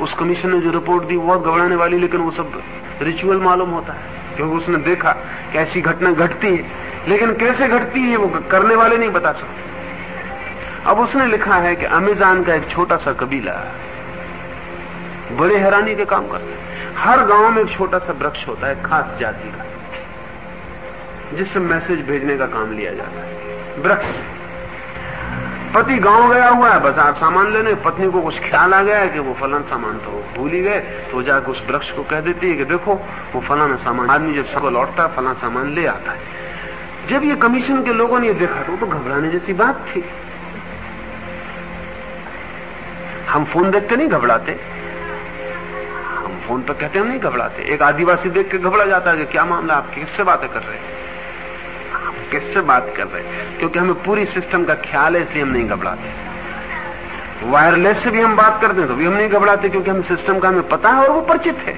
उस कमीशन ने जो रिपोर्ट दी वो बहुत घबराने वाली, लेकिन वो सब रिचुअल मालूम होता है, क्योंकि उसने देखा कि ऐसी घटना घटती है, लेकिन कैसे घटती है वो करने वाले नहीं बता सकते। अब उसने लिखा है कि अमेज़न का एक छोटा सा कबीला बड़े हैरानी के काम करता है। हर गांव में एक छोटा सा वृक्ष होता है खास जाति का, जिससे मैसेज भेजने का काम लिया जाता है। वृक्ष, पति गांव गया हुआ है बाजार सामान लेने, पत्नी को कुछ ख्याल आ गया है कि वो फलाना सामान तो भूल ही गए, तो जाकर उस वृक्ष को कह देती है कि देखो वो फलाना सामान। आदमी जब सब लौटता है फलाना सामान ले आता है। जब ये कमीशन के लोगों ने ये देखा तो घबराने जैसी बात थी। हम फोन देख के नहीं घबराते, हम फोन पर कहते हम नहीं घबराते। एक आदिवासी देख के घबरा जाता है कि क्या मामला, आप किससे बातें कर रहे हैं, आप किससे बात कर रहे हैं, क्योंकि हमें पूरी सिस्टम का ख्याल है, इसलिए हम नहीं घबराते। वायरलेस से भी हम बात करते हैं तो भी हम नहीं घबराते, क्योंकि हमें सिस्टम का हमें पता है और वो परिचित है।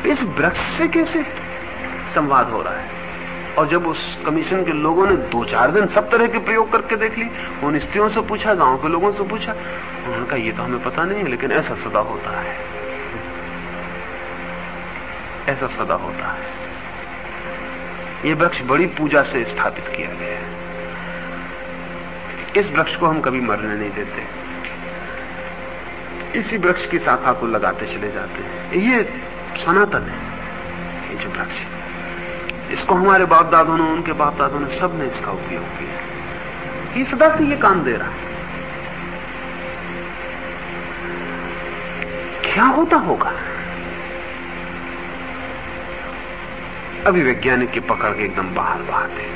इस वृक्ष से कैसे संवाद हो रहा है? और जब उस कमीशन के लोगों ने 2-4 दिन सब तरह के प्रयोग करके देख ली, उन स्त्रियों से पूछा, गांव के लोगों से पूछा, उन्होंने कहा ये तो हमें पता नहीं है, लेकिन ऐसा सदा होता है, ऐसा सदा होता है। ये वृक्ष बड़ी पूजा से स्थापित किया गया है। इस वृक्ष को हम कभी मरने नहीं देते, इसी वृक्ष की शाखा को लगाते चले जाते हैं। ये सनातन है, ये जो वृक्ष, इसको हमारे बाप दादों ने, उनके बाप दादों ने, सबने इसका उपयोग किया। ये सदा से ये काम दे रहा है। क्या होता होगा? अभी वैज्ञानिक की पकड़ के एकदम बाहर बात है,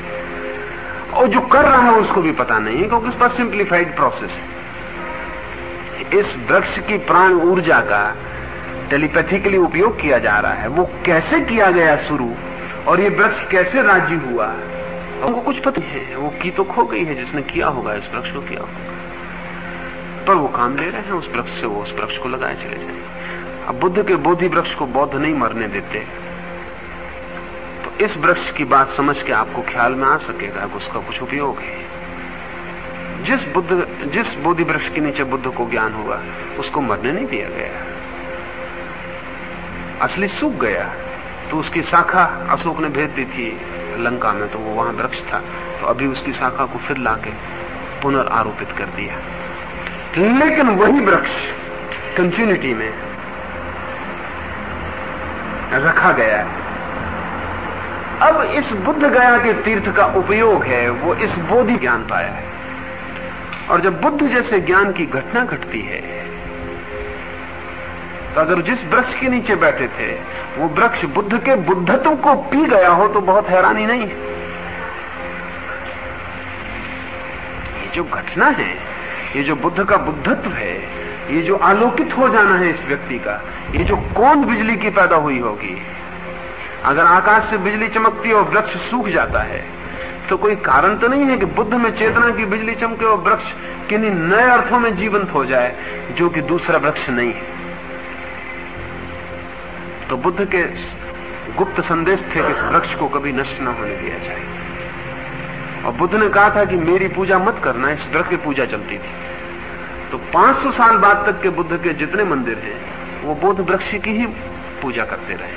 और जो कर रहा है उसको भी पता नहीं है, क्योंकि इस पर सिंप्लीफाइड प्रोसेस है। इस वृक्ष की प्राण ऊर्जा का टेलीपैथिकली उपयोग किया जा रहा है। वो कैसे किया गया शुरू, और ये वृक्ष कैसे राजी हुआ, हमको कुछ पता नहीं है। वो की तो खो गई है, जिसने किया होगा इस वृक्ष को किया होगा, पर वो काम ले रहे हैं उस वृक्ष से, वो उस वृक्ष को लगाए चले जाए। अब बुद्ध के बोधि वृक्ष को बौद्ध नहीं मरने देते, तो इस वृक्ष की बात समझ के आपको ख्याल में आ सकेगा कि उसका कुछ उपयोग है। जिस बोधि वृक्ष के नीचे बुद्ध को ज्ञान हुआ, उसको मरने नहीं दिया गया। असली सूख गया तो उसकी शाखा अशोक ने भेज दी थी लंका में, तो वो वहां वृक्ष था, तो अभी उसकी शाखा को फिर लाके पुनर्आरोपित कर दिया। लेकिन वही वृक्ष कंटिन्यूटी में रखा गया है। अब इस बुद्ध गया के तीर्थ का उपयोग है, वो इस बोधि ज्ञान पाया है। और जब बुद्ध जैसे ज्ञान की घटना घटती है, तो अगर जिस वृक्ष के नीचे बैठे थे वो वृक्ष बुद्ध के बुद्धत्व को पी गया हो तो बहुत हैरानी नहीं है। ये जो घटना है, ये जो बुद्ध का बुद्धत्व है, ये जो आलोकित हो जाना है इस व्यक्ति का, ये जो कौन बिजली की पैदा हुई होगी। अगर आकाश से बिजली चमकती है और वृक्ष सूख जाता है, तो कोई कारण तो नहीं है कि बुद्ध में चेतना की बिजली चमके और वृक्ष किन्हीं नए अर्थों में जीवंत हो जाए, जो कि दूसरा वृक्ष नहीं है। तो बुद्ध के गुप्त संदेश थे कि इस वृक्ष को कभी नष्ट न होने दिया जाए। और बुद्ध ने कहा था कि मेरी पूजा मत करना, इस वृक्ष की पूजा चलती थी। तो 500 साल बाद तक के बुद्ध के जितने मंदिर हैं, वो बोध वृक्ष की ही पूजा करते रहे।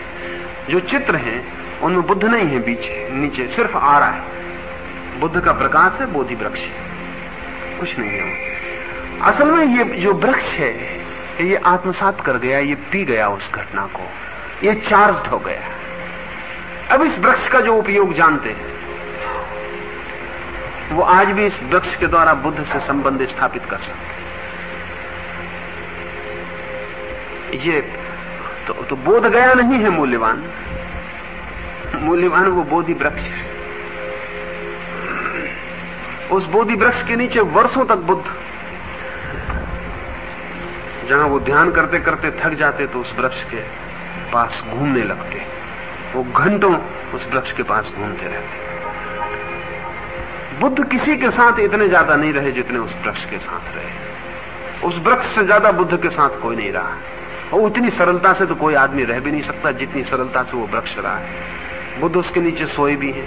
जो चित्र हैं उनमें बुद्ध नहीं है, बीच नीचे सिर्फ आ रहा है, बुद्ध का प्रकाश है, बोधि वृक्ष है, कुछ नहीं है। असल में ये जो वृक्ष है, ये आत्मसात कर गया, ये पी गया उस घटना को, ये चार्ज हो गया। अब इस वृक्ष का जो उपयोग जानते हैं, वो आज भी इस वृक्ष के द्वारा बुद्ध से संबंध स्थापित कर सकते हैं। ये तो बोध गया नहीं है मूल्यवान, मूल्यवान वो बोधि वृक्ष है। उस बोधि वृक्ष के नीचे वर्षों तक बुद्ध, जहां वो ध्यान करते करते थक जाते तो उस वृक्ष के पास घूमने लगते, वो घंटों उस वृक्ष के पास घूमते रहते। बुद्ध किसी के साथ इतने ज्यादा नहीं रहे जितने उस वृक्ष के साथ रहे। उस वृक्ष से ज्यादा बुद्ध के साथ कोई नहीं रहा, और उतनी सरलता से तो कोई आदमी रह भी नहीं सकता जितनी सरलता से वो वृक्ष रहा है। बुद्ध उसके नीचे सोए भी हैं,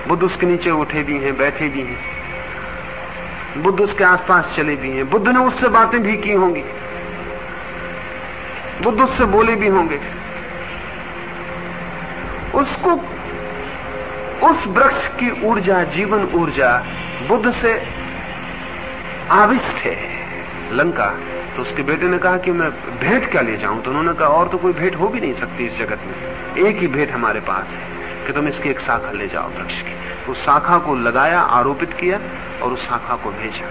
बुद्ध उसके नीचे उठे भी हैं, बैठे भी हैं, बुद्ध उसके आसपास चले भी हैं, बुद्ध ने उससे बातें भी की होंगी। बुद्ध उससे बोले भी होंगे। उसको उस वृक्ष की ऊर्जा, जीवन ऊर्जा बुद्ध से आविष्ट है। लंका तो उसके बेटे ने कहा कि मैं भेंट क्या ले जाऊं, तो उन्होंने कहा और तो कोई भेंट हो भी नहीं सकती इस जगत में, एक ही भेंट हमारे पास है कि तुम इसकी एक शाखा ले जाओ वृक्ष की। उस शाखा को लगाया, आरोपित किया और उस शाखा को भेजा।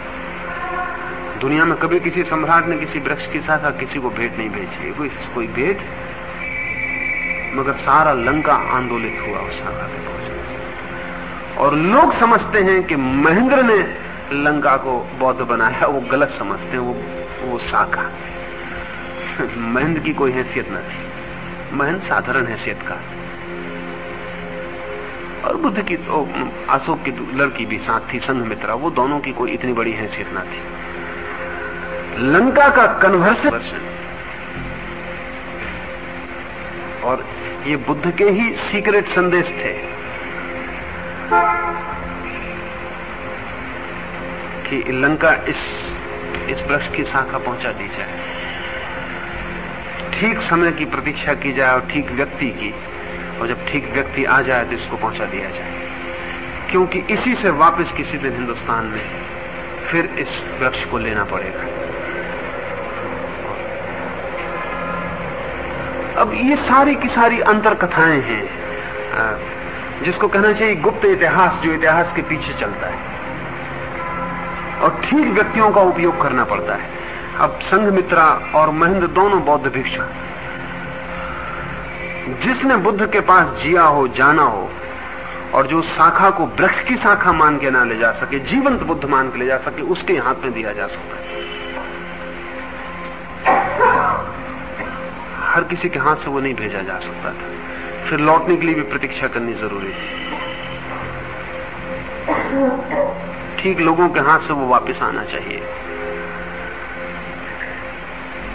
दुनिया में कभी किसी सम्राट ने किसी वृक्ष की शाखा किसी को भेंट नहीं भेजी, कोई भेंट, मगर सारा लंका आंदोलित हुआ उस शाखा के पहुंचने से। और लोग समझते हैं कि महेंद्र ने लंका को बौद्ध बनाया, वो गलत समझते हैं। वो शाखा महेंद्र की कोई हैसियत न थी, महेंद्र साधारण हैसियत का, और बुद्ध की तो अशोक की लड़की भी साथ थी, संघमित्रा, वो दोनों की कोई इतनी बड़ी हैसियत ना थी। लंका का कन्वर्सन, और ये बुद्ध के ही सीक्रेट संदेश थे कि लंका इस वृक्ष की शाखा पहुंचा दी जाए, ठीक समय की प्रतीक्षा की जाए और ठीक व्यक्ति की, और जब ठीक व्यक्ति आ जाए तो इसको पहुंचा दिया जाए, क्योंकि इसी से वापस किसी दिन हिंदुस्तान में फिर इस वृक्ष को लेना पड़ेगा। अब ये सारी की सारी अंतर कथाएं हैं, जिसको कहना चाहिए गुप्त इतिहास, जो इतिहास के पीछे चलता है, और ठीक व्यक्तियों का उपयोग करना पड़ता है। अब संघमित्रा और महेंद्र दोनों बौद्ध भिक्षु, जिसने बुद्ध के पास जिया हो, जाना हो, और जो शाखा को वृक्ष की शाखा मान के ना ले जा सके, जीवंत बुद्ध मान के ले जा सके, उसके हाथ में दिया जा सकता है। हर किसी के हाथ से वो नहीं भेजा जा सकता था, फिर लौटने के लिए भी प्रतीक्षा करनी जरूरी थी। ठीक लोगों के हाथ से वो वापस आना चाहिए,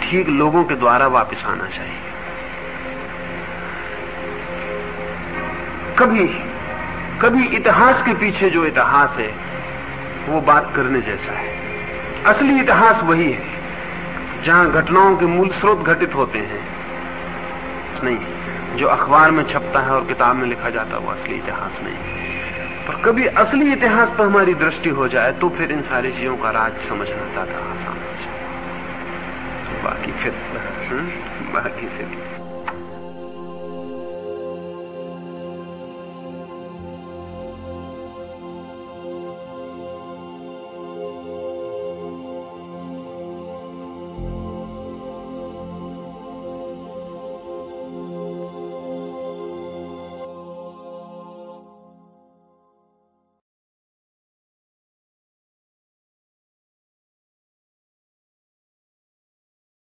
ठीक लोगों के द्वारा वापस आना चाहिए। कभी इतिहास के पीछे जो इतिहास है वो बात करने जैसा है। असली इतिहास वही है जहां घटनाओं के मूल स्रोत घटित होते हैं, नहीं जो अखबार में छपता है और किताब में लिखा जाता है, वो असली इतिहास नहीं। पर कभी असली इतिहास पर हमारी दृष्टि हो जाए तो फिर इन सारी चीजों का राज समझना ज्यादा आसान हो जाए। बाकी फिर